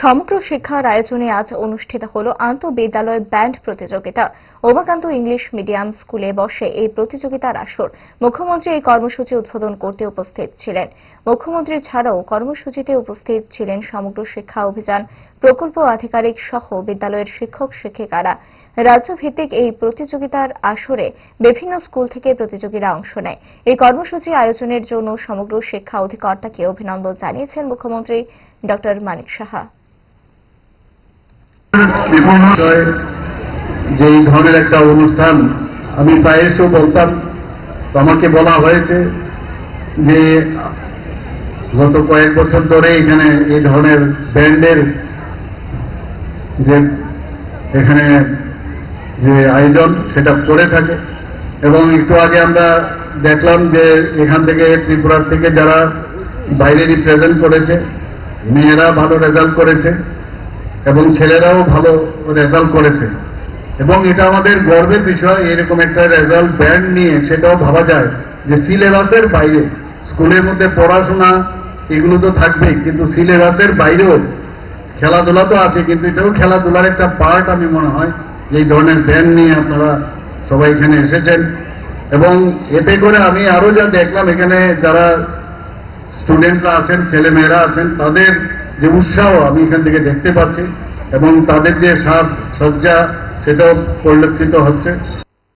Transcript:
সমগ্র শিক্ষার আয়োজনে আজ অনুষ্ঠিত হল আন্তঃবিদ্যালয় ব্যান্ড প্রতিযোগিতা। উমাকান্ত ইংলিশ মিডিয়াম স্কুলে বসে এই প্রতিযোগিতার আসর। মুখ্যমন্ত্রী এই কর্মসূচি উদ্বোধন করতে উপস্থিত ছিলেন। মুখ্যমন্ত্রী ছাড়াও কর্মসূচিতে উপস্থিত ছিলেন সমগ্র শিক্ষা অভিযান প্রকল্প আধিকারিক সহ বিদ্যালয়ের শিক্ষক শিক্ষিকারা। রাজ্যভিত্তিক এই প্রতিযোগিতার আসরে বিভিন্ন স্কুল থেকে প্রতিযোগীরা অংশ নেয়। এই কর্মসূচি আয়োজনের জন্য সমগ্র শিক্ষা অধিকর্তাকে অভিনন্দন জানিয়েছেন মুখ্যমন্ত্রী ড. মানিক সাহা। যে এই ধরনের একটা অনুষ্ঠান আমি প্রায়শই বলতাম, আমাকে বলা হয়েছে যে গত কয়েক বছর ধরে এখানে এই ধরনের ব্যান্ডের যে এখানে যে আয়োজন সেটা করে থাকে। এবং একটু আগে আমরা দেখলাম যে এখান থেকে ত্রিপুরার থেকে যারা বাইরে রিপ্রেজেন্ট করেছে, মেয়েরা ভালো রেজাল্ট করেছে এবং ছেলেরাও ভালো রেজাল্ট করেছে। এবং এটা আমাদের গর্বের বিষয়, এরকম একটা রেজাল্ট ব্যান্ড নিয়ে সেটাও ভাবা যায় যে সিলেবাসের বাইরে, স্কুলের মধ্যে পড়াশোনা এগুলো তো থাকবেই, কিন্তু সিলেবাসের বাইরেও খেলাধুলা তো আছে, কিন্তু এটাও খেলাধুলার একটা পার্ট। আমি মনে হয় এই ধরনের ব্যান্ড নিয়ে আপনারা সবাই এখানে এসেছেন। এবং এতে করে আমি আরো যা দেখলাম, এখানে যারা স্টুডেন্টরা আছেন, ছেলে মেয়েরা আছেন, তাদের যে উৎসাহ আমি এখান থেকে দেখতে পাচ্ছি এবং তাদের যে সাজ সজ্জা সেটাও পরিলক্ষিত হচ্ছে।